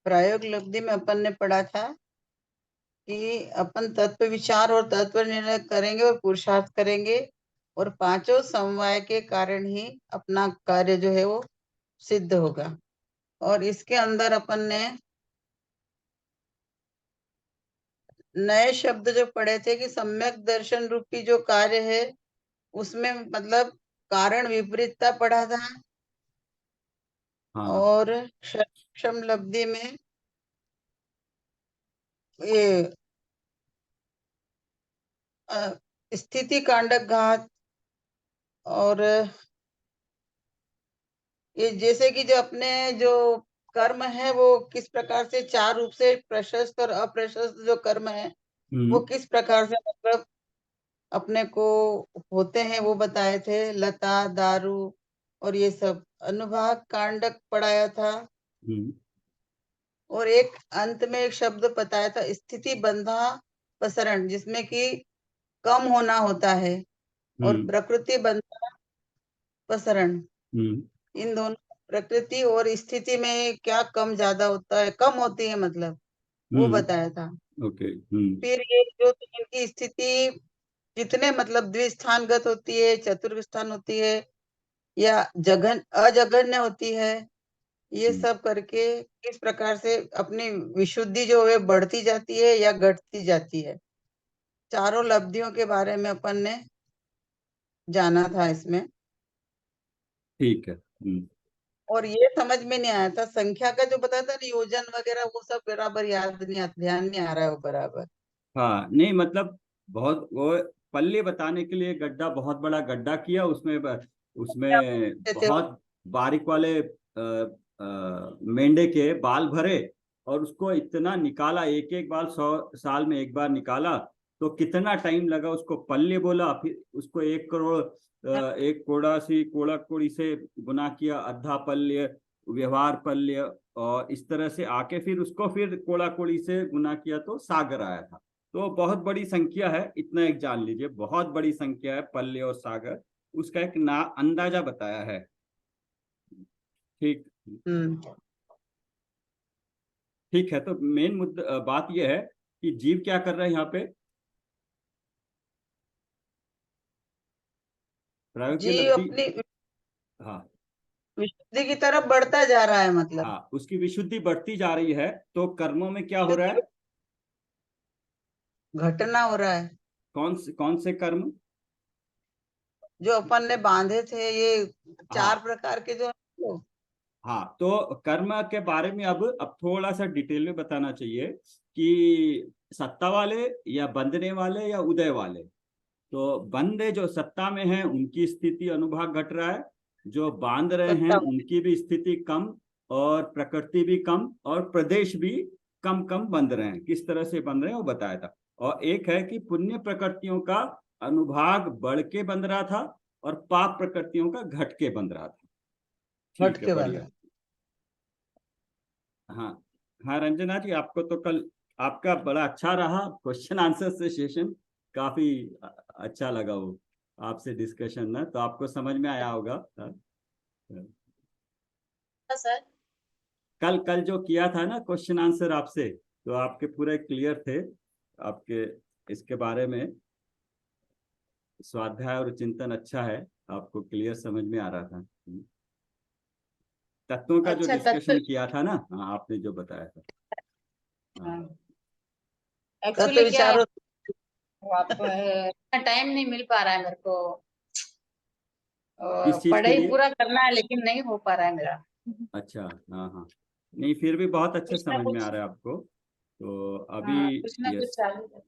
प्रायोग लब्धि में अपन ने पढ़ा था कि अपन तत्व विचार और तत्व निर्णय करेंगे और पुरुषार्थ करेंगे, और पांचों समवाय के कारण ही अपना कार्य जो है वो सिद्ध होगा। और इसके अंदर अपन ने नए शब्द जो पढ़े थे कि सम्यक दर्शन रूपी जो कार्य है उसमें मतलब कारण विपरीतता पढ़ा था। हाँ। और क्षम लब्धि में ये स्थिति कांडक घात, और ये जैसे कि जो अपने जो कर्म है वो किस प्रकार से चार रूप से प्रशस्त और अप्रशस्त जो कर्म है वो किस प्रकार से मतलब अपने को होते हैं वो बताए थे। लता दारू और ये सब अनुभाग कांडक पढ़ाया था। और एक अंत में एक शब्द बताया था स्थिति बंधा पसरण, जिसमें कि कम होना होता है, और प्रकृति बंधा पसरण, इन दोनों प्रकृति और स्थिति में क्या कम ज्यादा होता है, कम होती है मतलब वो बताया था। ओके। फिर ये जो इनकी स्थिति जितने मतलब द्विस्थानगत होती है, चतुर्स्थान होती है, या जघन अजघन्य होती है, ये सब करके किस प्रकार से अपनी विशुद्धि जो है बढ़ती जाती है या घटती जाती है, चारों लब्धियों के बारे में अपन ने जाना था इसमें। ठीक है। और ये समझ में नहीं आया था संख्या का जो बताया था नियोजन वगैरह, वो सब बराबर याद नहीं ध्यान नहीं आ रहा है वो बराबर। हाँ, नहीं मतलब बहुत वो पल्ले बताने के लिए गड्ढा, बहुत बड़ा गड्ढा किया उसमें उसमें थे बहुत बारीक वाले मेंढे के बाल भरे, और उसको इतना निकाला, एक एक बाल 100 साल में एक बार निकाला, तो कितना टाइम लगा उसको पल्ले बोला, फिर उसको 1 करोड़ एक कोड़ा कोड़ी से गुना किया, अद्धा पल्य, व्यवहार पल्य, और इस तरह से आके फिर उसको फिर कोड़ा कोड़ी से गुना किया तो सागर आया था। तो बहुत बड़ी संख्या है, इतना एक जान लीजिए, बहुत बड़ी संख्या है पल्ले और सागर, उसका एक ना अंदाजा बताया है। ठीक। हम्म। ठीक है, तो मेन मुद्दा बात यह है कि जीव क्या कर रहा है यहाँ पे, प्रायोगिक जी लब्धि। अपनी हाँ। विशुद्धि की तरफ बढ़ता जा रहा है मतलब हाँ, उसकी विशुद्धि बढ़ती जा रही है, तो कर्मों में क्या हो रहा विशुद्धि है, घटना हो रहा है। कौन से कर्म। जो अपन ने बांधे थे ये चार हाँ। प्रकार के जो हैं, हाँ, तो कर्म के बारे में अब थोड़ा सा डिटेल में बताना चाहिए कि सत्ता वाले या बंधने वाले या उदय वाले। तो बंदे जो सत्ता में हैं उनकी स्थिति अनुभाग घट रहा है, जो बांध रहे हैं सत्ता उनकी भी स्थिति कम, और प्रकृति भी कम, और प्रदेश भी कम कम बंध रहे हैं। किस तरह से बंध रहे हैं वो बताया था। और एक है कि पुण्य प्रकृतियों का अनुभाग बढ़ के बंध रहा था, और पाप प्रकृतियों का घट के बंध रहा था। हट ठीक है, के बंध बढ़िया। रहा हाँ। हाँ रंजना जी, आपको तो कल आपका बड़ा अच्छा रहा क्वेश्चन आंसर से सेशन, काफी अच्छा लगा वो आपसे डिस्कशन ना, तो आपको समझ में आया होगा। हाँ? है सर। कल कल जो किया था ना क्वेश्चन आंसर आपसे, तो आपके पूरे क्लियर थे आपके, इसके बारे में स्वाध्याय और चिंतन अच्छा है, आपको क्लियर समझ में आ रहा था। तत्वों का जो अच्छा तत्व। डिस्कशन किया था ना, हाँ, आपने जो बताया था। हाँ। तत्व एक्चुअली क्या है, विचारों वो आप इतना टाइम नहीं मिल पा रहा है मेरे को, किस चीज के पढ़ाई लिए। पूरा करना है लेकिन नहीं हो पा रहा है मेरा। अच्छा। हाँ हाँ, नहीं फिर भी बहुत अच्छे कुछ ना समझ में आ कुछ, रहा है आपको, तो अभी। हाँ कुछ ना कुछ यस। चालू है।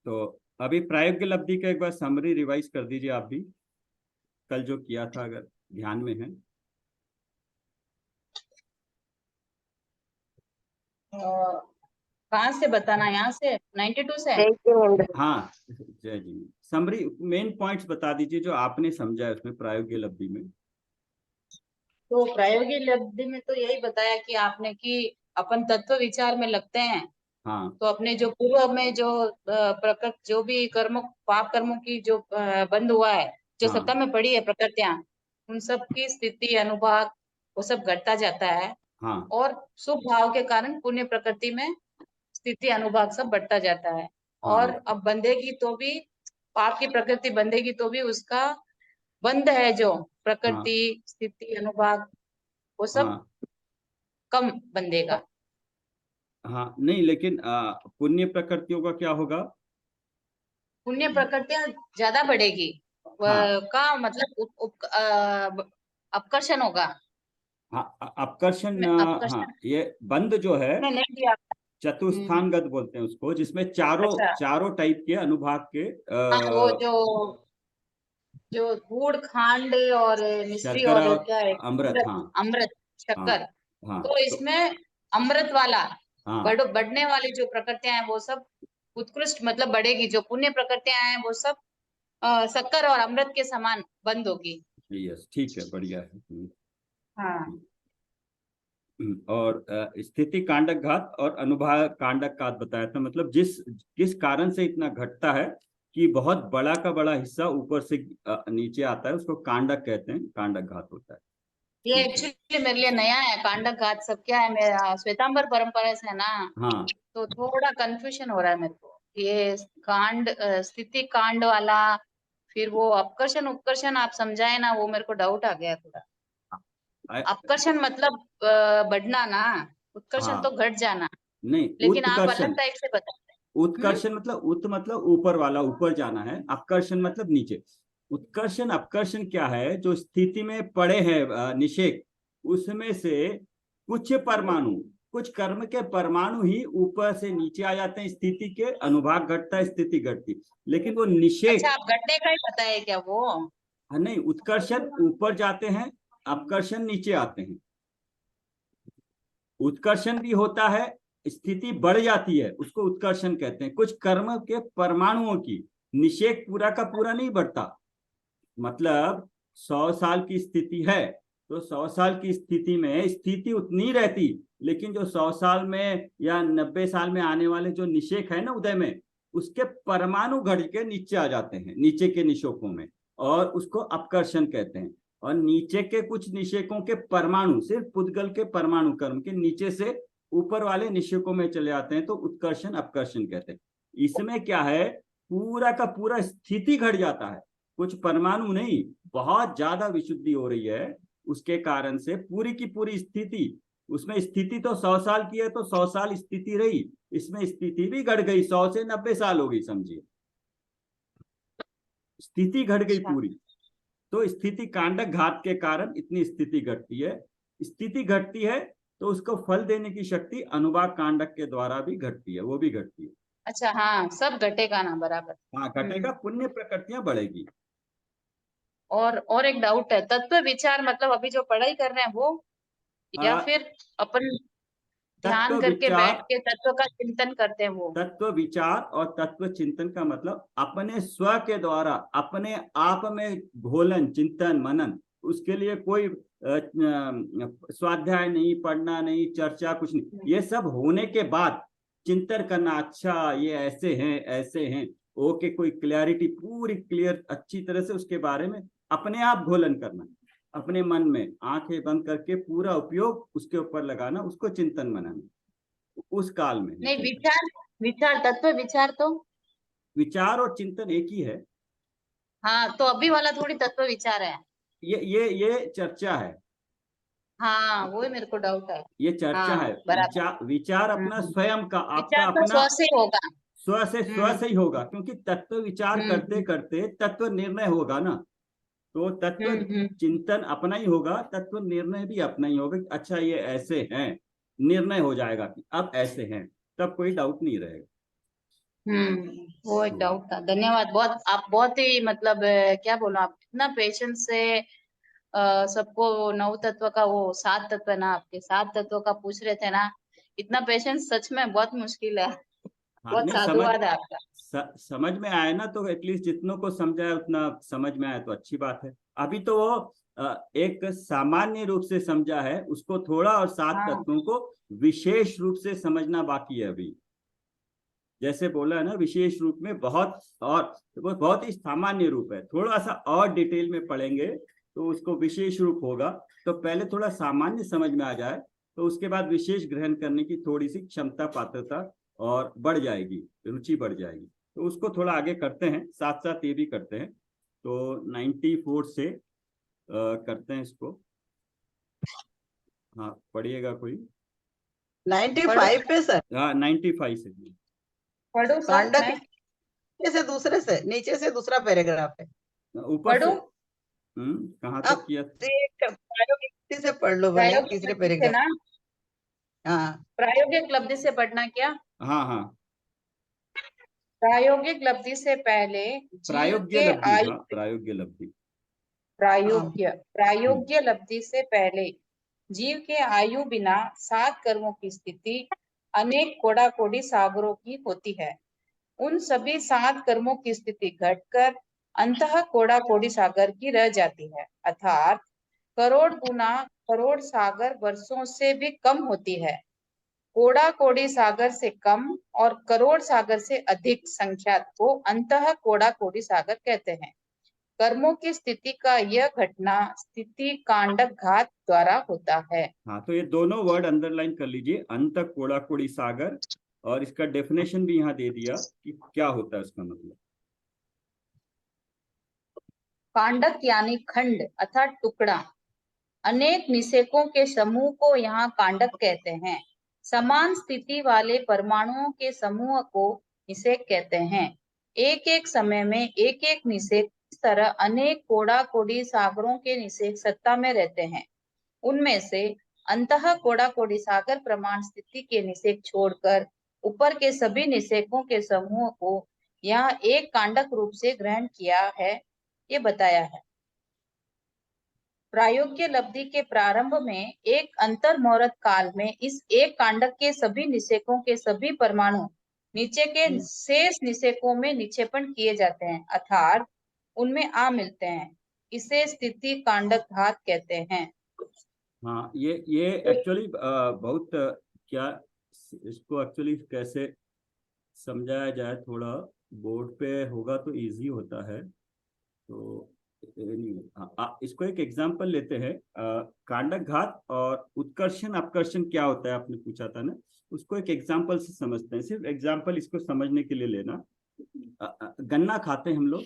तो अभी प्रायोगिक लब्धि का एक बार समरी रिवाइज कर दीजिए आप भी, कल जो किया था अगर ध्यान में है। कहाँ से बताना, यहाँ से 92 से। हाँ जय जी, समरी मेन पॉइंट्स बता दीजिए जो आपने समझा है उसमें प्रायोगिक लब्धि में। तो प्रायोगिक लब्धि में तो यही बताया कि आपने कि अपन तत्व विचार में लगते हैं, हाँ। तो अपने जो पूर्व में जो प्रकृति जो भी कर्म पाप कर्मों की जो बंद हुआ है, जो सत्ता हाँ। में पड़ी है प्रकृतियां, उन सब की स्थिति अनुभाग वो सब घटता जाता है। हाँ और शुभ भाव के कारण पुण्य प्रकृति में स्थिति अनुभाग सब बढ़ता जाता है। और हाँ अब बंधेगी तो भी, पाप की प्रकृति बंधेगी तो भी उसका बंध है जो हाँ प्रकृति स्थिति अनुभाग, वो सब हाँ कम बंधेगा। हाँ, नहीं लेकिन पुण्य प्रकृतियों का क्या होगा? पुण्य प्रकृतियां ज्यादा बढ़ेगी, हाँ का मतलब अपकर्षण होगा। हाँ, अपकर्षण, इसमें हाँ, अपकर्षण ये बंध जो है में नहीं दिया। चतुस्थानगत बोलते हैं उसको, जिसमें चारों अच्छा, चारों टाइप के अनुभाग के हाँ वो जो जो गुड़ खांड और मिश्री शर्करा और और क्या है, अमृत। अमृत, हाँ अमृत हाँ शक्कर। हाँ तो इसमें अमृत वाला हाँ बढ़ने वाली जो प्रकृतियां हैं वो सब उत्कृष्ट मतलब बढ़ेगी, जो पुण्य प्रकृतियां हैं वो सब शक्कर और अमृत के समान बंद होगी। यस, ठीक है, बढ़िया है। हाँ और स्थिति कांडक घात और अनुभाग कांडक घात बताया था, मतलब किस कारण से इतना घटता है कि बहुत बड़ा का बड़ा हिस्सा ऊपर से नीचे आता है, उसको कांडक कहते हैं, कांडक घात होता है। ये ठीक है। एक्चुअली मेरे लिए नया है, कांडक घात सब क्या है, मेरा श्वेतांबर परंपरा से है ना, हाँ तो थोड़ा कंफ्यूजन हो रहा है मेरे को। ये कांड स्थिति कांड वाला, फिर वो अपकर्षण उपकर्षण आप समझाए ना, वो मेरे को डाउट आ गया थोड़ा। अ- अपकर्षण मतलब बढ़ना ना, उत्कर्षण तो हाँ, घट जाना। नहीं, लेकिन आप अलग उत्कर्षण, टाइप से बताते हैं। उत्कर्षण मतलब उत मतलब ऊपर वाला, ऊपर जाना है, अपकर्षण मतलब नीचे। उत्कर्षण अपकर्षण क्या है, जो स्थिति में पड़े हैं निषेक, उसमें से कुछ परमाणु, कुछ कर्म के परमाणु ही ऊपर से नीचे आ जाते हैं, स्थिति के अनुभाग घटता है, स्थिति घटती, लेकिन वो अच्छा, निषेक। आप घटने का ही बताए क्या वो? हाँ, नहीं, उत्कर्षण ऊपर जाते हैं, अपकर्षण नीचे आते हैं। उत्कर्षण भी होता है, स्थिति बढ़ जाती है, उसको उत्कर्षण कहते हैं, कुछ कर्म के परमाणुओं की। निषेक पूरा का पूरा नहीं बढ़ता, मतलब 100 साल की स्थिति है तो 100 साल की स्थिति में स्थिति उतनी रहती, लेकिन जो 100 साल में या 90 साल में आने वाले जो निषेक है ना उदय में, उसके परमाणु घट के नीचे आ जाते हैं, नीचे के निषेकों में, और उसको अपकर्षण कहते हैं। और नीचे के कुछ निषेकों के परमाणु, सिर्फ पुद्गल के परमाणु कर्म के नीचे से ऊपर वाले निषेकों में चले आते हैं, तो उत्कर्षण अपकर्षण कहते हैं। इसमें क्या है, पूरा का पूरा स्थिति घट जाता है, कुछ परमाणु नहीं, बहुत ज्यादा विशुद्धि हो रही है, उसके कारण से पूरी की पूरी स्थिति, उसमें स्थिति तो 100 साल की है तो 100 साल स्थिति रही, इसमें स्थिति भी घट गई, 100 से 90 साल हो गई, समझिए, स्थिति घट गई अच्छा पूरी। तो स्थिति कांडक घात के कारण इतनी स्थिति घटती है। स्थिति घटती है तो उसको फल देने की शक्ति अनुभाग कांडक के द्वारा भी घटती है, वो भी घटती है। अच्छा, हाँ सब घटेगा ना, बराबर। हाँ, घटेगा, पुण्य प्रकृतियां बढ़ेगी। और एक डाउट है, तत्व विचार मतलब अभी जो पढ़ाई कर रहे हैं वो, या आ, फिर अपन तत्व ध्यान करके विचार, बैठ के तत्व का चिंतन करते हैं वो? तत्व विचार और तत्व चिंतन का मतलब अपने स्व के द्वारा अपने आप में घोलन, चिंतन, मनन, उसके लिए कोई स्वाध्याय नहीं, पढ़ना नहीं, चर्चा कुछ नहीं, ये सब होने के बाद चिंतन करना, अच्छा ये ऐसे हैं, ऐसे हैं, ओके, कोई क्लैरिटी पूरी क्लियर अच्छी तरह से उसके बारे में अपने आप घोलन करना, अपने मन में आंखें बंद करके पूरा उपयोग उसके ऊपर लगाना, उसको चिंतन मनाना, उस काल में है नहीं, चिंतन। विचार, विचार तत्व विचार तो, विचार और चिंतन एक ही है। हाँ तो अभी वाला थोड़ी तत्व विचार है। ये चर्चा है, हाँ वही मेरे को डाउट है। ये चर्चा हाँ है। बराबर। विचार, विचार अपना स्वयं का, आपका विचार तो अपना स्व से ही होगा। स्व हम्म से ही होगा, क्योंकि तत्व विचार करते हम्म करते तत्व निर्णय होगा ना, तो तत्व हम्म। चिंतन अपना ही होगा, तत्व निर्णय भी अपना ही होगा। अच्छा ये ऐसे हैं, निर्णय हो जाएगा कि अब ऐसे हैं, तब कोई डाउट नहीं रहेगा। वो एक डाउट था। धन्यवाद, बहुत आप बहुत ही मतलब क्या बोलो, आप इतना पेशेंस से सबको नौ तत्व का, वो 7 तत्व है ना, आपके 7 तत्व का पूछ रहे थे ना, इतना पेशेंस सच में बहुत मुश्किल है। हाँ, बहुत नहीं, समझ साधुवाद है आपका। समझ में आए ना, तो एटलीस्ट जितनों को समझाए उतना समझ में आए तो अच्छी बात है। अभी तो वो एक सामान्य रूप से समझा है, उसको थोड़ा और 7 तत्वों को विशेष रूप से समझना बाकी है अभी। जैसे बोला है ना, विशेष रूप में बहुत, और वो बहुत ही सामान्य रूप है, थोड़ा सा और डिटेल में पढ़ेंगे तो उसको विशेष रूप होगा। तो पहले थोड़ा सामान्य समझ में आ जाए, तो उसके बाद विशेष ग्रहण करने की थोड़ी सी क्षमता, पात्रता और बढ़ जाएगी, रुचि बढ़ जाएगी। तो उसको थोड़ा आगे करते हैं, साथ साथ ये भी करते हैं। तो 94 से करते हैं इसको। हाँ, पढ़िएगा कोई। 95 पे सर? हाँ, 95 से। पढ़ो सर, कांडक मैं नीचे से दूसरे से, नीचे से दूसरा पैराग्राफ है। ऊपर से। पढ़ो। कहाँ आप तक किया? प्रायोगिक से पढ़ लो भले, प्रायोगिक तीसरे लब्धि से पैराग्राफ। ना, हाँ प्रायोगिक लब्धि से पढ़ना क्या? हाँ हाँ, प्रायोगिक लब्धि से पहले जीव प्रायोग्य के लब्धि। आयु, हाँ, प्रायोग्य लब्धि। प्रायोग्य लब्धि से पहले जीव के आयु बिना 7 कर्मों की स्थिति अनेक कोड़ा कोड़ी सागरों की होती है। उन सभी 7 कर्मों की स्थिति घटकर अंतः कोड़ा कोड़ी सागर की रह जाती है, अर्थात करोड़ गुना करोड़ सागर वर्षों से भी कम होती है। कोड़ा कोड़ी सागर से कम और करोड़ सागर से अधिक संख्या को अंतः कोड़ा कोड़ी सागर कहते हैं। कर्मों की स्थिति का यह घटना स्थिति कांडक घात द्वारा होता है। हाँ, तो ये दोनों वर्ड अंडरलाइन कर लीजिए, अंत कोड़ा कोड़ी सागर, और इसका डेफिनेशन भी यहाँ दे दिया कि क्या होता है उसका मतलब। कांडक यानी खंड अर्थात टुकड़ा। अनेक निषेकों के समूह को यहाँ कांडक कहते हैं। समान स्थिति वाले परमाणुओं के समूह को निषेक कहते हैं। एक एक समय में एक एक निषेक, इस तरह अनेक कोड़ा कोड़ी सागरों के निषेक सत्ता में रहते हैं। उनमें से अंतः कोड़ा कोड़ी सागर प्रमाण स्थिति के निषेक छोड़कर ऊपर के सभी निषेकों के समूह को यहाँ एक कांडक रूप से ग्रहण किया है, ये बताया है। प्रायोग्य लब्धि के प्रारंभ में एक अंतर मुहूर्त काल में इस एक कांडक के सभी निषेकों के सभी परमाणु नीचे के शेष निषेकों में निक्षेपण किए जाते हैं, अर्थात उनमें आ मिलते हैं। इसे स्थिति कांडक घात कहते हैं। हाँ, ये एक्चुअली बहुत क्या, इसको एक्चुअली कैसे समझाया जाए, थोड़ा बोर्ड पे होगा तो इजी होता है। तो इसको एक एग्जांपल लेते हैं। कांडक घात और उत्कर्षण अपकर्षण क्या होता है, आपने पूछा था ना, उसको एक एग्जांपल से समझते हैं। सिर्फ एग्जांपल इसको समझने के लिए लेना। गन्ना खाते हैं हम लोग,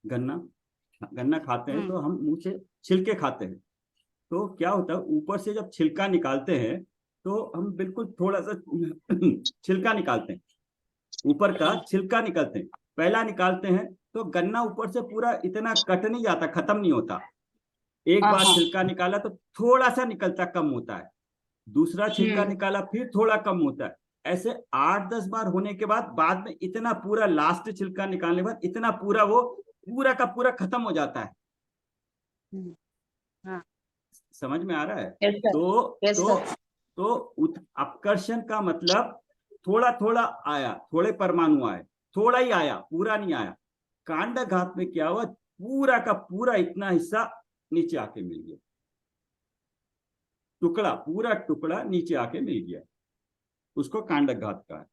गन्ना खाते हैं तो हम मुंह से छिलके खाते हैं। तो क्या होता है, ऊपर से जब छिलका निकालते हैं तो हम बिल्कुल थोड़ा सा छिलका निकालते हैं, ऊपर का छिलका निकालते हैं। पहला निकालते हैं तो गन्ना ऊपर से पूरा इतना कट नहीं जाता, खत्म नहीं होता। एक बार छिलका निकाला तो थोड़ा सा निकलता, कम होता है। दूसरा छिलका निकाला, फिर थोड़ा कम होता है। ऐसे 8-10 बार होने के बाद में इतना पूरा, लास्ट छिलका निकालने के बाद इतना पूरा, वो पूरा का पूरा खत्म हो जाता है। समझ में आ रहा है? तो अपकर्षण का मतलब थोड़ा थोड़ा आया, थोड़े परमाणु आए, थोड़ा ही आया, पूरा नहीं आया। कांडक घात में क्या हुआ, पूरा का पूरा इतना हिस्सा नीचे आके मिल गया, पूरा टुकड़ा नीचे आके मिल गया, उसको कांडक घात का है।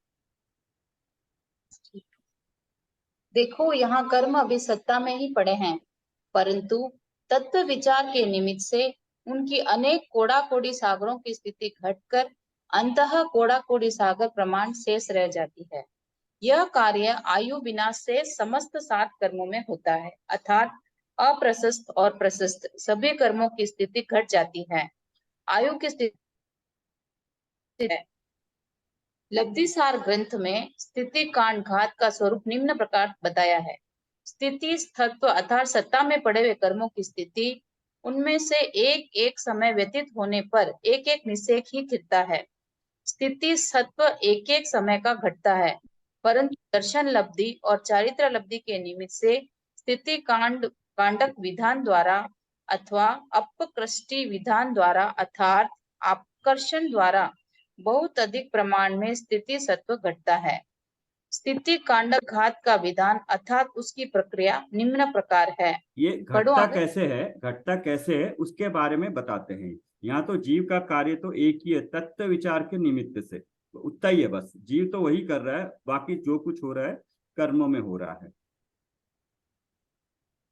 देखो, यहाँ कर्म अभी सत्ता में ही पड़े हैं, परंतु तत्व विचार के निमित्त से उनकी अनेक कोड़ा कोड़ी सागरों की स्थिति घटकर अंतः कोड़ा कोड़ी सागर प्रमाण शेष रह जाती है। यह कार्य आयु विनाश से समस्त 7 कर्मों में होता है, अर्थात अप्रशस्त और प्रशस्त सभी कर्मों की स्थिति घट जाती है। आयु की स्थिति है। लब्धिसार ग्रंथ में स्थिति कांड घात का स्वरूप निम्न प्रकार बताया है। स्थिति तत्व अर्थात सत्ता में पड़े हुए कर्मों की स्थिति, उनमें से एक एक समय व्यतीत होने पर एक एक निषेक ही गिरता है। स्थिति सत्व एक एक समय का घटता है, परंतु दर्शन लब्धि और चारित्र लब्धि के निमित्त से स्थिति कांडक विधान द्वारा अथवा अपकृष्टि विधान द्वारा अर्थात आकर्षण द्वारा बहुत अधिक प्रमाण में स्थिति सत्व घटता है। स्थिति कांडक घात का विधान अर्थात उसकी प्रक्रिया निम्न प्रकार है। ये घटता कैसे है उसके बारे में बताते हैं। यहाँ तो जीव का कार्य तो एक ही है, तत्व विचार के निमित्त से, तो उतना ही है बस। जीव तो वही कर रहा है, बाकी जो कुछ हो रहा है कर्मों में हो रहा है।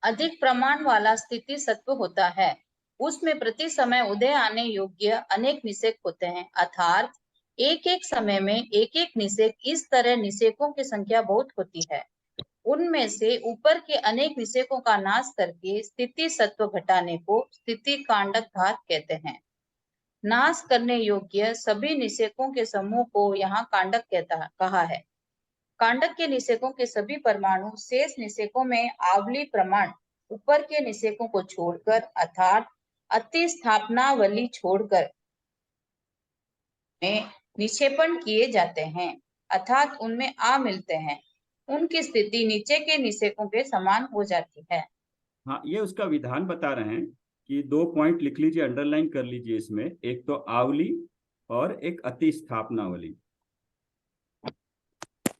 अधिक प्रमाण वाला स्थिति सत्व होता है। उसमें प्रति समय उदय आने योग्य अनेक निषेक होते हैं, अर्थात एक एक समय में एक एक निषेक। इस तरह निषेकों की संख्या बहुत होती है। उनमें से ऊपर के अनेक निषेकों का नाश करके स्थिति सत्व घटाने को स्थिति कांडक घात कहते हैं। नाश करने योग्य सभी निषेकों के समूह को यहाँ कांडक कहा है। कांडक के निषेकों के सभी परमाणु शेष निषेकों में आवली प्रमाण ऊपर के निषेकों को छोड़कर अर्थात अति स्थापनावली छोड़कर में निक्षेपण किए जाते हैं, अर्थात उनमें आ मिलते हैं। उनकी स्थिति नीचे के निषेकों के समान हो जाती है। हाँ, ये उसका विधान बता रहे हैं कि 2 पॉइंट लिख लीजिए, अंडरलाइन कर लीजिए इसमें। एक तो आवली और एक अति स्थापनावली।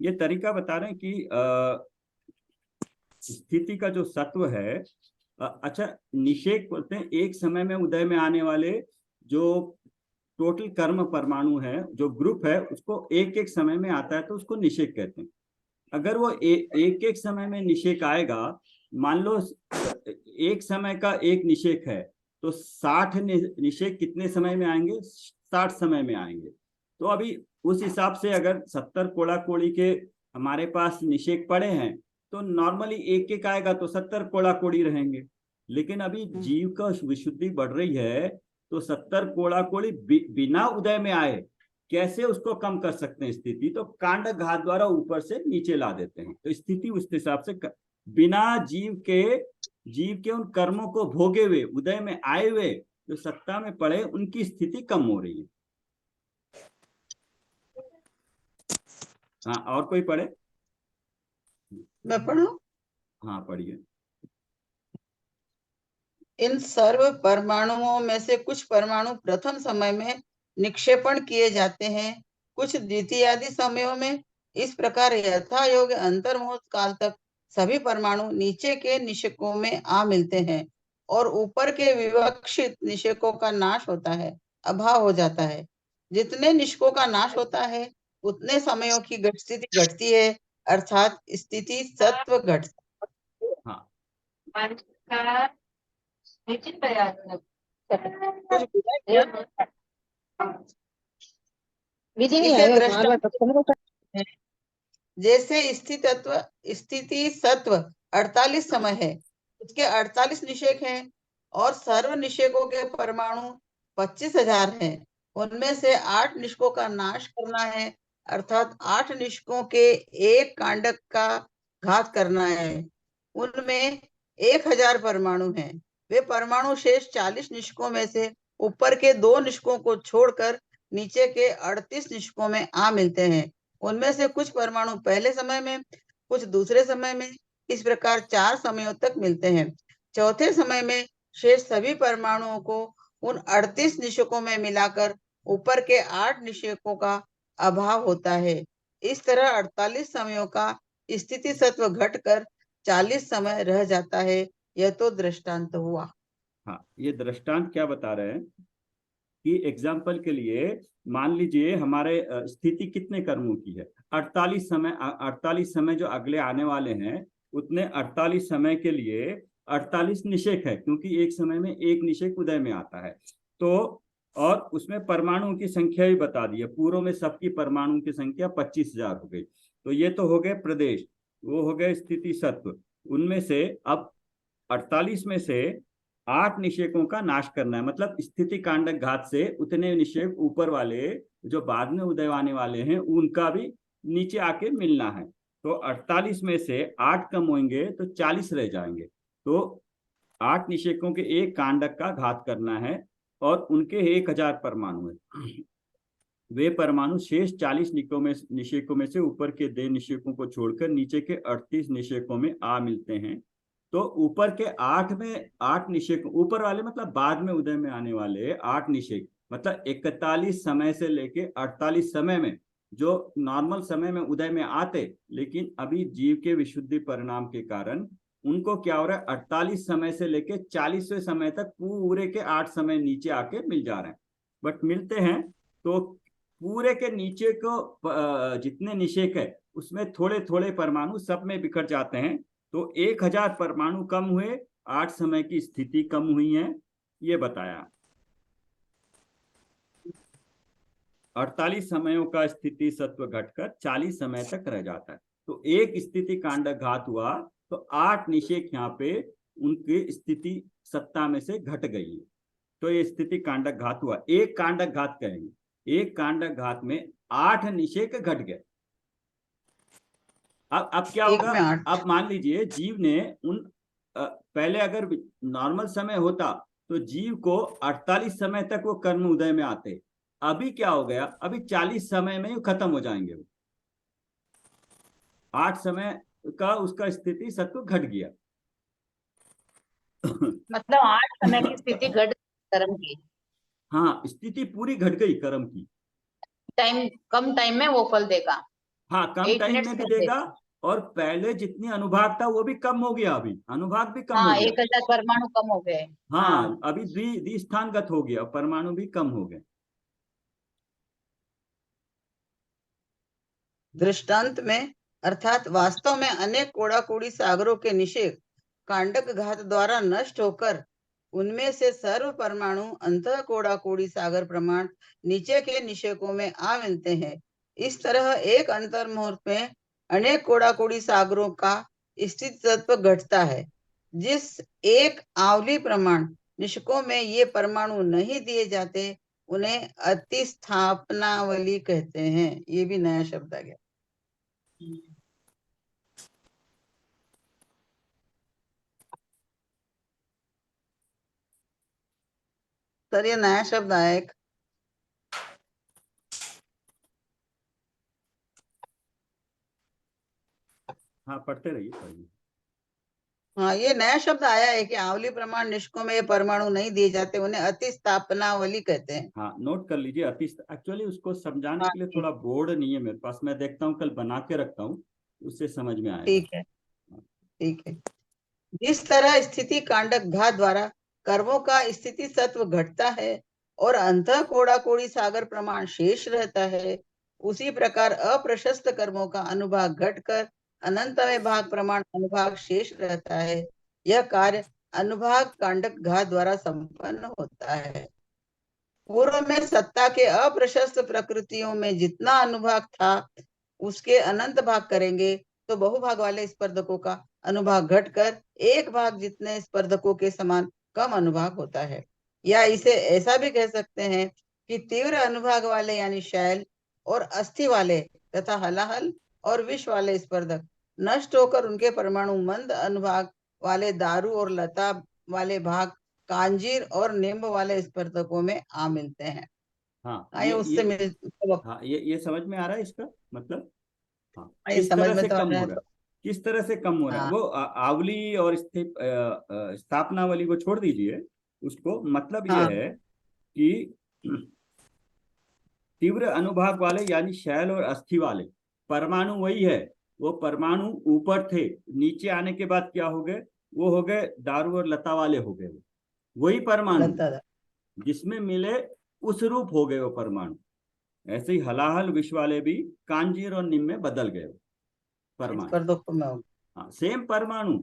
ये तरीका बता रहे हैं कि स्थिति का जो सत्व है, अच्छा निषेक बोलते हैं एक समय में उदय में आने वाले जो टोटल कर्म परमाणु है, जो ग्रुप है, उसको एक एक समय में आता है तो उसको निषेक कहते हैं। अगर वो एक एक समय में निषेक आएगा, मान लो एक समय का एक निषेक है तो 60 निषेक कितने समय में आएंगे? 60 समय में आएंगे। तो अभी उस हिसाब से अगर 70 कोड़ा कोड़ी के हमारे पास निषेक पड़े हैं तो नॉर्मली एक एक आएगा तो 70 कोड़ा कोड़ी रहेंगे। लेकिन अभी जीव का विशुद्धि बढ़ रही है तो 70 कोड़ा कोड़ी बिना उदय में आए कैसे उसको कम कर सकते हैं स्थिति? तो कांडक घात द्वारा ऊपर से नीचे ला देते हैं। तो स्थिति उस हिसाब से बिना जीव के उन कर्मों को भोगे हुए उदय में आए हुए जो सत्ता में पड़े, उनकी स्थिति कम हो रही है। हाँ, और कोई पढ़े? मैं पढ़ूं? हाँ, पढ़िए। इन सर्व परमाणुओं में से कुछ परमाणु प्रथम समय में निक्षेपण किए जाते हैं, कुछ द्वितीयादि समयों में। इस प्रकार यथा योग्य अंतर्मुहूर्त काल तक सभी परमाणु नीचे के निषेकों में आ मिलते हैं और ऊपर के विवक्षित निषेकों का नाश होता है, अभाव हो जाता है। जितने निषेकों का नाश होता है उतने समयों की स्थिति घटती है, अर्थात स्थिति सत्व घटती है। हाँ, जैसे स्थिति सत्व 48 समय है, उसके 48 निषेक हैं और सर्व निषेकों के परमाणु 25,000 हैं। उनमें से 8 निषेकों का नाश करना है, अर्थात 8 निषेकों के एक कांडक का घात करना है। उनमें 1000 परमाणु हैं। वे परमाणु शेष 40 निषेकों में से ऊपर के 2 निषेकों को छोड़कर नीचे के 38 निषेकों में आ मिलते हैं। उनमें से कुछ परमाणु पहले समय में, कुछ दूसरे समय में, इस प्रकार 4 समयों तक मिलते हैं। चौथे समय में शेष सभी परमाणुओं को उन 38 निषेकों में मिलाकर ऊपर के 8 निषेकों का अभाव होता है। इस तरह 48 समयों का स्थिति सत्व घटकर 40 समय रह जाता है। यह तो दृष्टांत हुआ। हाँ, ये दृष्टांत क्या बता रहे हैं कि एग्जाम्पल के लिए मान लीजिए हमारे स्थिति कितने कर्मों की है? 48 समय जो अगले आने वाले हैं उतने 48 समय के लिए 48 निषेक है, क्योंकि एक समय में एक निषेक उदय में आता है। तो और उसमें परमाणुओं की संख्या भी बता दी है। पूर्व में सबकी परमाणुओं की संख्या 25,000 हो गई। तो ये तो हो गए प्रदेश, वो हो गए स्थिति सत्व। उनमें से अब 48 में से 8 निषेकों का नाश करना है, मतलब स्थिति कांडक घात से उतने निषेक ऊपर वाले जो बाद में उदय आने वाले हैं उनका भी नीचे आके मिलना है। तो 48 में से 8 कम होंगे तो 40 रह जाएंगे। तो 8 निषेकों के एक कांडक का घात करना है और उनके 1000 परमाणु है। वे परमाणु शेष 40 निषेकों में से ऊपर के 2 निषेकों को छोड़कर नीचे के 38 निषेकों में आ मिलते हैं। तो ऊपर के 8 निषेक, ऊपर वाले मतलब बाद में उदय में आने वाले 8 निषेक, मतलब 41 समय से लेके 48 समय में जो नॉर्मल समय में उदय में आते, लेकिन अभी जीव के विशुद्धि परिणाम के कारण उनको क्या हो रहा है, 48 समय से लेके 40वें समय तक पूरे के 8 समय नीचे आके मिल जा रहे हैं। बट मिलते हैं तो पूरे के नीचे को जितने निषेक है उसमें थोड़े थोड़े परमाणु सब में बिखर जाते हैं। तो 1000 परमाणु कम हुए, 8 समय की स्थिति कम हुई है। ये बताया। 48 समयों का स्थिति सत्व घटकर 40 समय तक रह जाता है। तो एक स्थिति कांडक घात हुआ तो 8 निषेक यहाँ पे उनकी स्थिति सत्ता में से घट गई है। तो ये स्थिति कांडक घात हुआ। एक कांडक घात कहेंगे, एक कांडक घात में 8 निषेक घट गए। अब क्या एक होगा? में 8। अब मान लीजिए जीव ने पहले अगर नॉर्मल समय होता तो जीव को 48 समय तक वो कर्म उदय में आते। अभी क्या हो गया? अभी 40 समय में ही खत्म हो जाएंगे वो। 8 समय का उसका स्थिति सत्व घट गया। मतलब 8 समय की स्थिति घट कर्म की। हाँ, स्थिति पूरी घट गई कर्म की। टाइम, कम टाइम में वो फल देगा। हाँ, कम 8 टाइम मिनट्स में भी कर देगा। देगा। और पहले जितनी अनुभाग था वो भी कम हो गया। अभी अनुभाग भी कम हो हाँ, गया। 1000 परमाणु कम हो गए। हाँ, अभी द्विस्थानगत हो गया, परमाणु भी कम हो गए। दृष्टांत में अर्थात वास्तव में अनेक कोड़ाकोड़ी सागरों के निषेक कांडक घात द्वारा नष्ट होकर उनमें से सर्व परमाणु अंतः कोड़ाकोड़ी सागर प्रमाण नीचे के निषेकों में आ मिलते हैं। इस तरह एक अंतर मुहूर्त में अनेक कोड़ाकोड़ी सागरों का स्थित तत्व घटता है। जिस एक आवली प्रमाण निषेकों में ये परमाणु नहीं दिए जाते उन्हें अतिस्थापनावली कहते हैं। ये भी नया शब्द आ गया। सर ये नया शब्द आया एक। हाँ, पढ़ते रहिए, पढ़िए। हाँ, ये नया शब्द आया है कि आवली प्रमाण निष्कों में ये परमाणु नहीं दिए जाते उन्हें अतिस्थापनावली कहते हैं। हाँ, नोट कर लीजिए। एक्चुअली उसको समझाने हाँ के लिए ठीक थोड़ा बोर्ड नहीं है मेरे पास। मैं देखता हूँ, कल बना के रखता हूँ, उससे समझ में आएगा। ठीक है, ठीक है। जिस तरह स्थिति कांडक घात द्वारा कर्मों का स्थिति सत्व घटता है और अंतः कोड़ा कोड़ी सागर प्रमाण शेष रहता है, उसी प्रकार अप्रशस्त कर्मों का अनुभाग घटकर अनंतमय भाग प्रमाण अनुभाग शेष रहता है। यह कार्य अनुभाग कांडक घात द्वारा संपन्न होता है। पूर्व में सत्ता के अप्रशस्त प्रकृतियों में जितना अनुभाग था उसके अनंत भाग करेंगे तो बहुभाग वाले स्पर्धकों का अनुभाग घटकर एक भाग जितने स्पर्धकों के समान कम अनुभाग होता है। या इसे ऐसा भी कह सकते हैं कि तीव्र अनुभाग वाले यानी शैल और अस्थि वाले तथा हलाहल और विष वाले स्पर्धक नष्ट होकर उनके परमाणु मंद अनुभाग वाले दारू और लता वाले भाग कांजीर और निम्ब वाले स्पर्धकों में आ मिलते हैं। हाँ, ये उससे हाँ, ये समझ में आ रहा है इसका मतलब। हाँ, ये किस समझ तरह में से तो आ कम रहा हो है रहा है, तो। किस तरह से कम हो रहा है हाँ वो। आवली और स्थापना वाली को छोड़ दीजिए। उसको मतलब ये हाँ है कि तीव्र अनुभाग वाले यानी शैल और अस्थि वाले परमाणु वही है। वो परमाणु ऊपर थे, नीचे आने के बाद क्या हो गए? वो हो गए दारू और लता वाले हो गए। वही परमाणु लगता था। जिसमें मिले उस रूप हो गए वो परमाणु। ऐसे ही हलाहल विष वाले भी कांजीर और निम में बदल गए इस परमाणु। पर दुख में हो। हाँ, सेम परमाणु,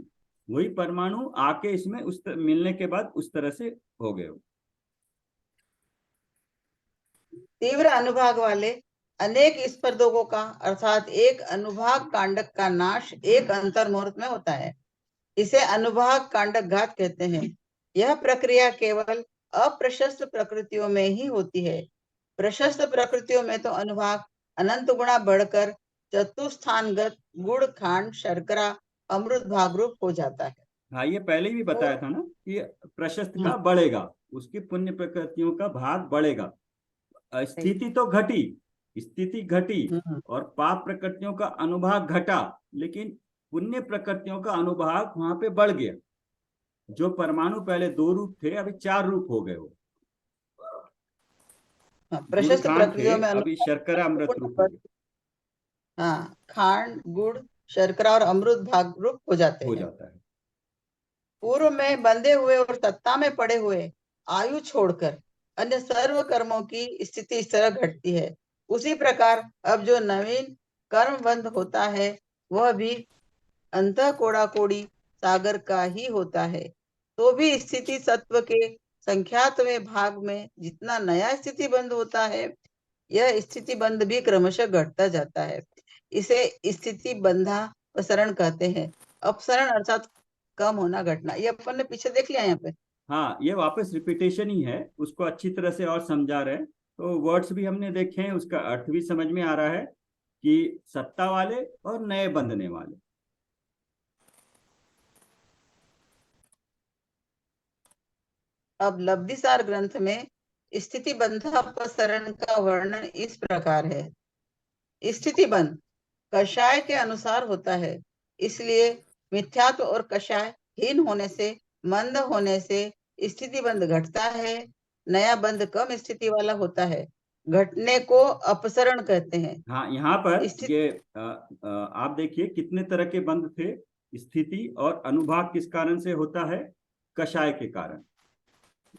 वही परमाणु आके इसमें मिलने के बाद उस तरह से हो गए। तीव्र अनुभाग वाले अनेक स्पर्धकों का अर्थात एक अनुभाग कांडक का नाश एक अंतर मुहूर्त में होता है। इसे अनुभाग कांडक घात कहते हैं। यह प्रक्रिया केवल अप्रशस्त प्रकृतियों में ही होती है। प्रशस्त प्रकृतियों में तो अनुभाग अनंत गुणा बढ़कर चतुस्थानगत गुड़ खांड शर्करा अमृत भाग रूप हो जाता है। हाँ, ये पहले ही तो बताया था ना कि प्रशस्त का बढ़ेगा, उसकी पुण्य प्रकृतियों का भाग बढ़ेगा। स्थिति तो घटी, स्थिति घटी और पाप प्रकृतियों का अनुभाग घटा, लेकिन पुण्य प्रकृतियों का अनुभाग वहां पे बढ़ गया। जो परमाणु पहले 2 रूप थे अभी 4 रूप हो गए। वो गुड़ प्रशस्त खांड थे, प्रकृतियों में अभी शर्करा अमृत रूप हो अनुभाग गए। हाँ, खांड गुड़ शर्करा और अमृत भाग रूप हो जाते हो हैं। जाता है। पूर्व में बंधे हुए और सत्ता में पड़े हुए आयु छोड़कर अन्य सर्व कर्मों की स्थिति इस तरह घटती है। उसी प्रकार अब जो नवीन कर्म बंध होता है वह भी अंतः कोड़ा कोड़ी सागर का ही होता है। तो भी स्थिति सत्व के संख्यातवें भाग में जितना नया स्थिति बंध होता है, यह स्थिति बंध भी क्रमशः घटता जाता है। इसे स्थिति बंधा अपसरण कहते हैं। अपसरण अर्थात कम होना, घटना। ये अपन ने पीछे देख लिया यहाँ पे। हाँ, ये वापस रिपीटेशन ही है, उसको अच्छी तरह से और समझा रहे हैं। तो वर्ड्स भी हमने देखे हैं, उसका अर्थ भी समझ में आ रहा है कि सत्ता वाले और नए बंधने वाले। अब लब्धिसार ग्रंथ में स्थिति बंधापसरण का वर्णन इस प्रकार है। स्थिति बंध कषाय के अनुसार होता है, इसलिए मिथ्यात्व और कषाय हीन होने से, मंद होने से स्थिति बंध घटता है। नया बंध कम स्थिति वाला होता है। घटने को अपसरण कहते हैं। हाँ, यहाँ पर स्थिति ये आप देखिए कितने तरह के बंध थे। स्थिति और अनुभाग किस कारण से होता है? कषाय के कारण।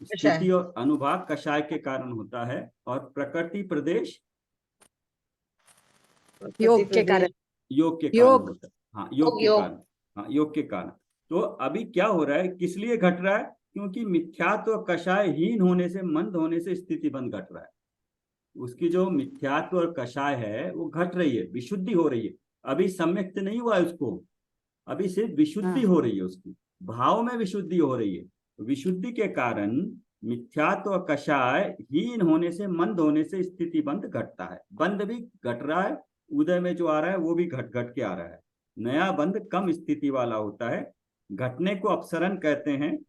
स्थिति और अनुभाग कषाय के कारण होता है। और प्रकृति प्रदेश योग के कारण, योग के कारण योग होता है। हाँ, योग के कारण। हाँ, योग के कारण। तो अभी क्या हो रहा है, किस लिए घट रहा है? क्योंकि मिथ्यात्व और कषाय हीन होने से, मंद होने से स्थिति बंध घट रहा है। उसकी जो मिथ्यात्व और कषाय है वो घट रही है, विशुद्धि हो रही है। अभी सम्यक्त नहीं हुआ है उसको, अभी सिर्फ विशुद्धि हो रही है, उसकी भाव में विशुद्धि हो रही है। विशुद्धि के कारण मिथ्यात्व और कषाय हीन होने से, मंद होने से स्थिति बंध घटता है। बंध भी घट रहा है, उदय में जो आ रहा है वो भी घट घट के आ रहा है। नया बंध कम स्थिति वाला होता है। घटने को अपसरण कहते हैं।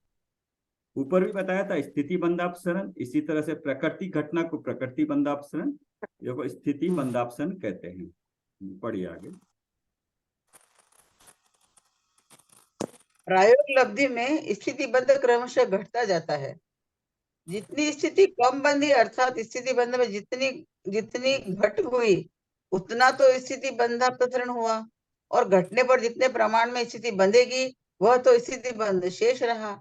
ऊपर भी बताया था स्थिति बंधापसरण, इसी तरह से प्रकृति घटना को प्रकृति बंधापसरण, ये स्थिति बंधापसरण कहते हैं। पढ़िए आगे। प्रायोग लब्धि में स्थिति बंध क्रमशः घटता जाता है। जितनी स्थिति कम बंधी अर्थात स्थिति बंध में जितनी जितनी घट हुई, उतना तो स्थिति बंधापसरण हुआ, और घटने पर जितने प्रमाण में स्थिति बंधेगी, वह तो स्थिति बंध शेष रहा।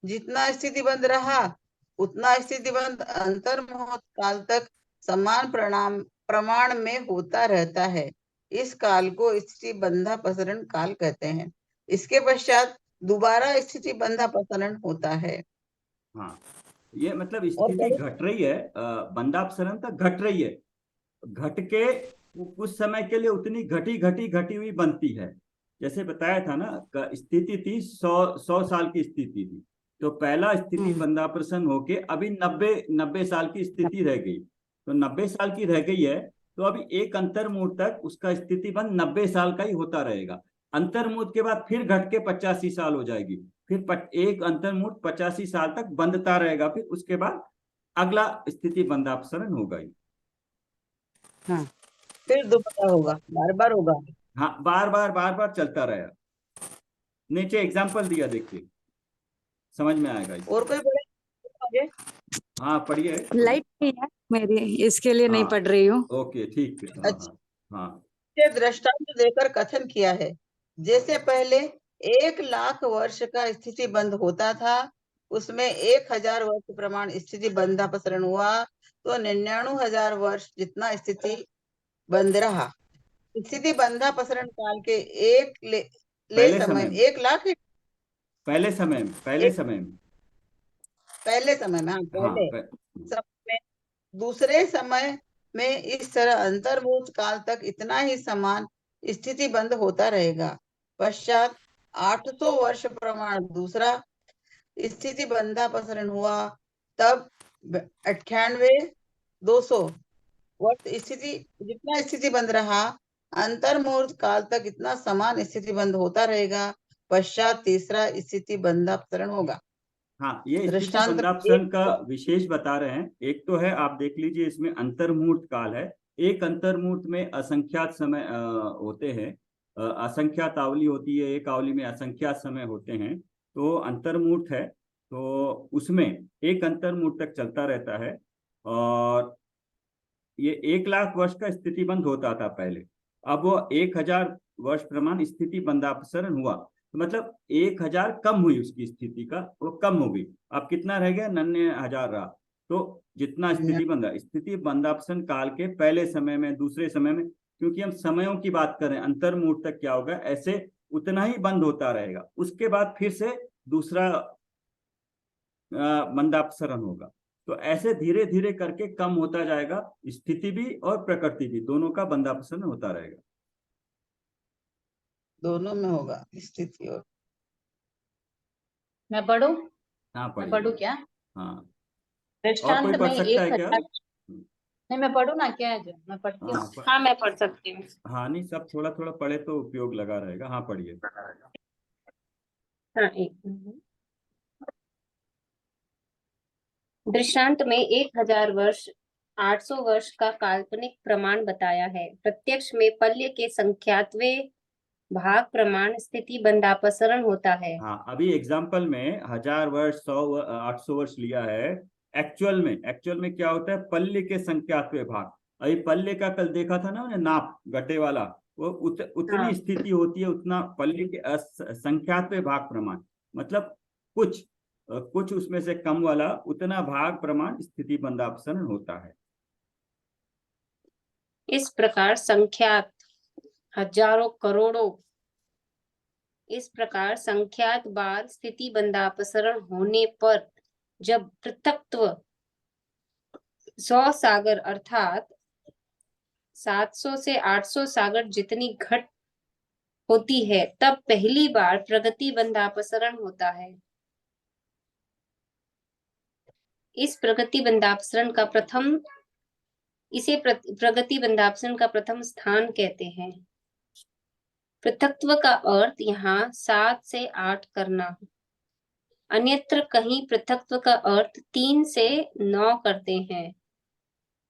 जितना स्थिति बंध रहा, उतना स्थिति बंध अंतर्मुहूर्त काल तक समान प्रमाण में होता रहता है। इस काल को स्थिति बंधापसरण काल कहते हैं। इसके पश्चात दोबारा स्थिति बंधापसरण होता है। हाँ, ये मतलब स्थिति घट रही है, बंधापसरण तक घट रही है। घट के कुछ समय के लिए उतनी घटी घटी घटी हुई बनती है। जैसे बताया था ना, स्थिति थी 100 साल की स्थिति थी, तो पहला स्थिति बंधापसरण होके अभी 90 साल की स्थिति रह गई। तो 90 साल की रह गई है, तो अभी एक अंतर्मुहूर्त तक उसका स्थिति बंध 90 साल का ही होता रहेगा। अंतर्मुहूर्त के बाद फिर घट के 85 साल हो जाएगी। फिर एक अंतर्मुहूर्त 85 साल तक बंधता रहेगा। फिर उसके बाद अगला स्थिति बंधापसरण होगा ही। हाँ, फिर दोबारा होगा, बार बार होगा। हाँ, बार बार चलता रहेगा। नीचे एग्जाम्पल दिया, देखिए, समझ में आएगा। और कोई पढ़े? हाँ, पढ़िए। लाइट नहीं है मेरी, इसके लिए नहीं हाँ, पढ़ रही हूँ। ओके, ठीक है। अच्छा, हाँ, दृष्टांत देकर कथन किया है। जैसे पहले 1,00,000 वर्ष का स्थिति बंध होता था, उसमें 1,000 वर्ष प्रमाण स्थिति बंधापसरण हुआ, तो 99,000 वर्ष जितना स्थिति बंध रहा। स्थिति बंधापसरण काल के पहले समय समय में, 1,00,000 पहले समय में, पहले समय में, हाँ, पहले समय में। दूसरे समय में इस तरह अंतर्मुहूर्त काल तक इतना ही समान स्थिति बंद होता रहेगा। पश्चात 800 वर्ष प्रमाण दूसरा स्थिति बंधापसरण हुआ, तब 98,200 वर्ष स्थिति जितना स्थिति बंद रहा, अंतर्मुहूर्त काल तक इतना समान स्थिति बंद होता रहेगा। पश्चात तीसरा स्थिति बंधापसरण होगा। हाँ, ये स्थिति दृष्टांत बंधापसरण का विशेष बता रहे हैं। एक तो है, आप देख लीजिए, इसमें अंतर्मुहूर्त काल है। एक अंतर्मुहूर्त में असंख्यात समय होते हैं, असंख्यात आवली होती है, एक आवली में असंख्यात समय होते हैं। तो अंतर्मुहूर्त है, तो उसमें एक अंतर्मुहूर्त तक चलता रहता है। और ये 1,00,000 वर्ष का स्थिति बंद होता था पहले, अब वो 1,000 वर्ष प्रमाण स्थिति बंधापसरण हुआ। तो मतलब 1,000 कम हुई उसकी स्थिति का, वो कम हो गई। अब कितना रह गया? 99,000 रहा। तो जितना स्थिति बंधा, स्थिति बंधापसरण काल के पहले समय में, दूसरे समय में, क्योंकि हम समयों की बात करें, अंतर्मुहूर्त तक क्या होगा, ऐसे उतना ही बंद होता रहेगा। उसके बाद फिर से दूसरा मंदापसरण होगा। तो ऐसे धीरे धीरे करके कम होता जाएगा, स्थिति भी और प्रकृति भी, दोनों का मंदापसरण होता रहेगा। दोनों में होगा स्थिति और। मैं पढ़ूं? हाँ मैं पढ़ूं क्या? हाँ, और दृष्टांत कोई में पढ़ सकता है क्या? 1000। नहीं, मैं पढ़ूं ना, क्या है जो मैं पढ़ती हूँ। हाँ, मैं पढ़ सकती हूँ। हाँ नहीं, सब थोड़ा थोड़ा पढ़े तो उपयोग लगा रहेगा। हाँ पढ़िए। हाँ, एक मिनट। दृष्टांत में 1000 वर्ष 800 वर्ष का काल्पनिक प्रमाण बताया है। प्रत्यक्ष में पल्य के संख्यात्वे भाग प्रमाण स्थिति बंधापसरण होता है। हाँ, अभी एग्जाम्पल में 1000 वर्ष 100 800 वर्ष लिया है। एक्चुअल में क्या होता है? पल्ले के संख्यात्मक भाग। अभी पल्ले का कल देखा था ना, नाप गड्ढे वाला, वो उतनी हाँ। स्थिति होती है, उतना पल्ले के संख्यात्मक भाग प्रमाण, मतलब कुछ उसमें से कम वाला उतना भाग प्रमाण स्थिति बंधापसरण होता है। इस प्रकार संख्यात हजारों करोड़ों, इस प्रकार संख्यात बार स्थिति बंधापसरण होने पर जब पृथक्त्व 100 सागर अर्थात 700 से 800 सागर जितनी घट होती है, तब पहली बार प्रगति बंधापसरण होता है। इस प्रगति बंधापसरण का प्रथम इसे प्रगति बंधापसरण का प्रथम स्थान कहते हैं। पृथक्त्व का अर्थ यहाँ 7 से 8 करना, अन्यत्र कहीं पृथक्त्व का अर्थ 3 से 9 करते हैं।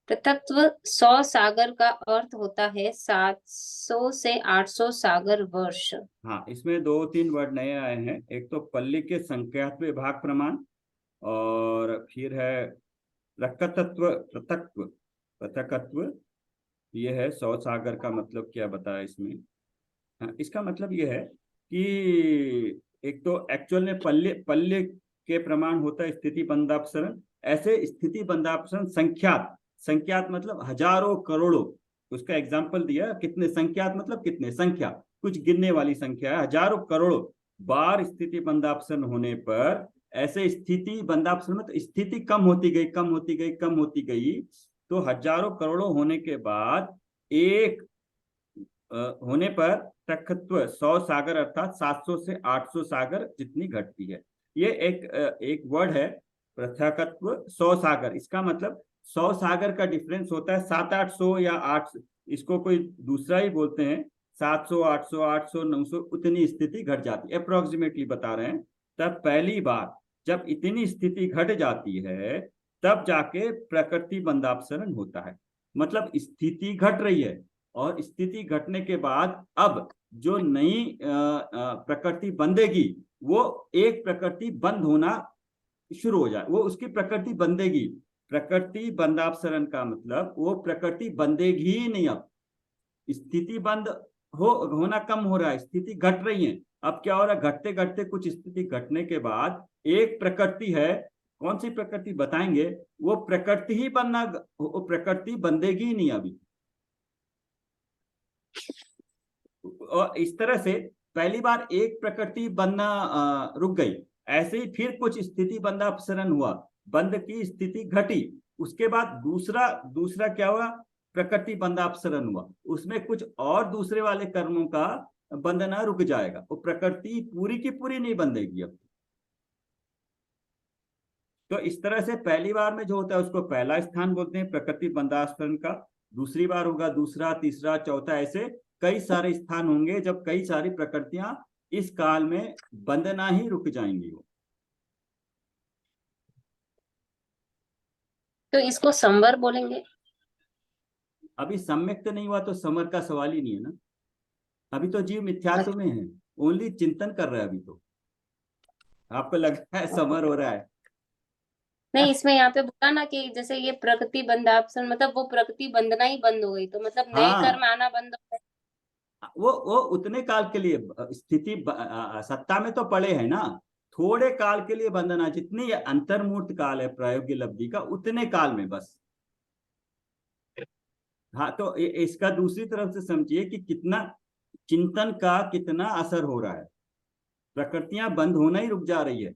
पृथक्त्व 100 सागर का अर्थ होता है 700 से 800 सागर वर्ष। हाँ, इसमें 2-3 वर्ड नए आए हैं। एक तो पल्ली के संख्यात्मक भाग प्रमाण, और फिर है प्रकतत्व पृथकत्व। ये है 100 सागर का मतलब क्या बताया इसमें। हाँ, इसका मतलब ये है कि एक तो एक्चुअल में पल्ले के प्रमाण होता है स्थिति बंधापसरण। ऐसे स्थिति बंधापसरण संख्यात मतलब हजारों करोड़ों। उसका एग्जाम्पल दिया, कितने संख्यात मतलब कितने, संख्या कुछ गिनने वाली संख्या है। हजारों करोड़ों बार स्थिति बंधापसरण होने पर, ऐसे स्थिति बंधापसरण में तो स्थिति कम होती गई, तो हजारों करोड़ों होने के बाद एक होने पर पृथक्त्व 100 सागर अर्थात 700 से 800 सागर जितनी घटती है। ये एक वर्ड है पृथकत्व 100 सागर। इसका मतलब 100 सागर का डिफरेंस होता है 700-800 या 8, इसको कोई दूसरा ही बोलते हैं। 700 800 800 900 उतनी स्थिति घट जाती है, अप्रोक्सीमेटली बता रहे हैं। तब पहली बार जब इतनी स्थिति घट जाती है, तब जाके प्रकृति बंधापसरण होता है। मतलब स्थिति घट रही है, और स्थिति घटने के बाद अब जो नई प्रकृति बंधेगी, वो एक प्रकृति बंद होना शुरू हो जाए, वो उसकी प्रकृति बंधेगी। प्रकृति बंधापसरण का मतलब वो प्रकृति बंधेगी ही नहीं। अब स्थिति बंद होना कम हो रहा है, स्थिति घट रही है। अब क्या हो रहा है? घटते घटते कुछ स्थिति घटने के बाद एक प्रकृति है, कौन सी प्रकृति बताएंगे, वो प्रकृति ही बनना, वो प्रकृति बंधेगी ही नहीं अभी। और इस तरह से पहली बार एक प्रकृति बनना रुक गई, ऐसे ही फिर कुछ स्थिति बंधापसरण हुआ, बंध की स्थिति घटी। उसके बाद दूसरा क्या हुआ? प्रकृति बंधापसरण हुआ। उसमें कुछ और दूसरे वाले कर्मों का बंधना रुक जाएगा, वो प्रकृति पूरी की पूरी नहीं बंधेगी अब। तो इस तरह से पहली बार में जो होता है उसको पहला स्थान बोलते हैं प्रकृति बंधापसरण का। दूसरी बार होगा दूसरा, तीसरा, चौथा, ऐसे कई सारे स्थान होंगे जब कई सारी प्रकृतियां इस काल में बंधना ही रुक जाएंगी। वो तो इसको संवर बोलेंगे। अभी सम्यक तो नहीं हुआ तो समर का सवाल ही नहीं है ना। अभी तो जीव मिथ्यात्व में है, ओनली चिंतन कर रहा है। अभी तो आपको लगता है समर हो रहा है। नहीं, इसमें यहाँ पे बोला ना कि जैसे ये प्रकृति बंधापसरण, मतलब वो प्रकृति बंधना ही बंद हो गई, तो मतलब नए हाँ, कर्म आना बंद हो गए। वो उतने काल के लिए स्थिति सत्ता में तो पड़े हैं ना, थोड़े काल के लिए बंधना, जितनी अंतर्मूर्त काल है प्रायोगिक लब्धि का, उतने काल में बस। हाँ, तो इसका दूसरी तरफ से समझिए कि कितना चिंतन का कितना असर हो रहा है। प्रकृतियां बंद होना ही रुक जा रही है,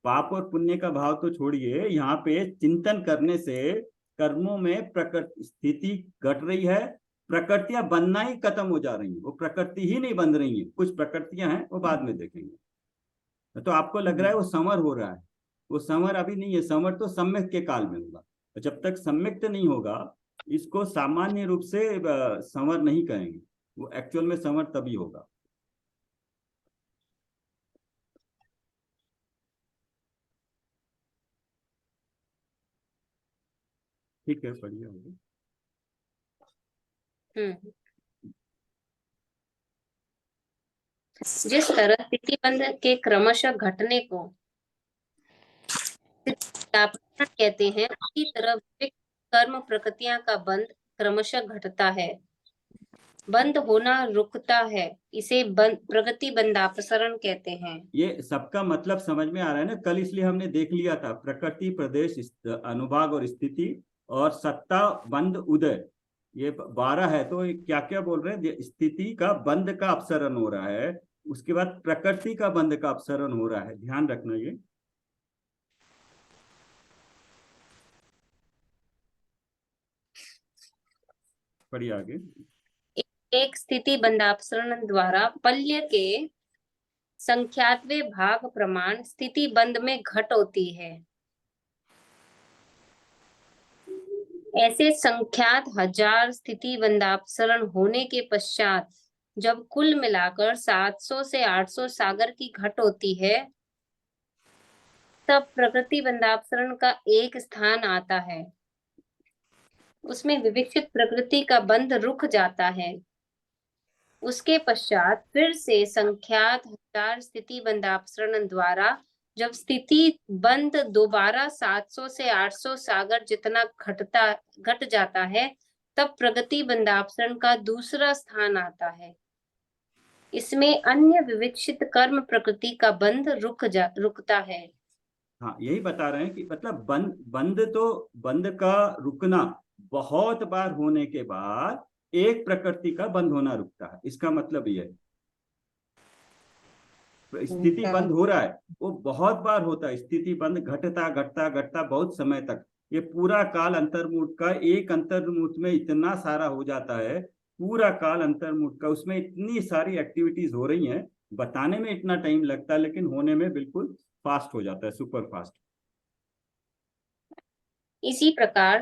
पाप और पुण्य का भाव तो छोड़िए, यहाँ पे चिंतन करने से कर्मों में प्रकृति स्थिति घट रही है, प्रकृतियां बनना ही खत्म हो जा रही हैं, वो प्रकृति ही नहीं बन रही हैं, कुछ प्रकृतियां हैं वो बाद में देखेंगे। तो आपको लग रहा है वो संवर हो रहा है, वो संवर अभी नहीं है, संवर तो सम्यक के काल में होगा। जब तक सम्यक नहीं होगा इसको सामान्य रूप से संवर नहीं कहेंगे, वो एक्चुअल में संवर तभी होगा। ठीक है, बढ़िया होगा। जिस तरह स्थिति बंध के क्रमशः घटने को स्थापना कहते हैं, उसी तरह विविध कर्म प्रकृतियां का बंध क्रमशः घटता है, बंद होना रुकता है, इसे प्रगति बंधापसरण कहते हैं। ये सबका मतलब समझ में आ रहा है ना? कल इसलिए हमने देख लिया था प्रकृति, प्रदेश, अनुभाग और स्थिति और सत्ता, बंद, उदय, ये 12 है। तो क्या क्या बोल रहे हैं? स्थिति का बंद का अपसरण हो रहा है, उसके बाद प्रकृति का बंद का अपसरण हो रहा है, ध्यान रखना ये। पढ़िए आगे। एक स्थिति बंधापसरण द्वारा पल्य के संख्यात्वे भाग प्रमाण स्थिति बंद में घट होती है। ऐसे संख्यात 1000 स्थिति बंधापसरण होने के पश्चात जब कुल मिलाकर 700 से 800 सागर की घट होती है, तब प्रकृति बंधापसरण का एक स्थान आता है, उसमें विविक्षित प्रकृति का बंध रुक जाता है। उसके पश्चात फिर से संख्यात 1000 स्थिति बंधापसरण द्वारा जब स्थिति बंद दोबारा 700 से 800 सागर जितना घट जाता है, तब प्रगति बंधापसरण का दूसरा स्थान आता है। इसमें अन्य विविक्षित कर्म प्रकृति का बंध रुकता है। हाँ, यही बता रहे हैं कि मतलब बंद का रुकना बहुत बार होने के बाद एक प्रकृति का बंद होना रुकता है, इसका मतलब ये स्थिति बंद हो रहा है, वो बहुत बार होता है। स्थिति बंद घटता घटता घटता बहुत समय तक, ये पूरा काल अंतर्मुख का, एक अंतर्मुख में इतना सारा हो जाता है, पूरा काल अंतर्मुख का, उसमें इतनी सारी एक्टिविटीज हो रही हैं, बताने में इतना टाइम लगता है लेकिन होने में बिल्कुल फास्ट हो जाता है, सुपर फास्ट। इसी प्रकार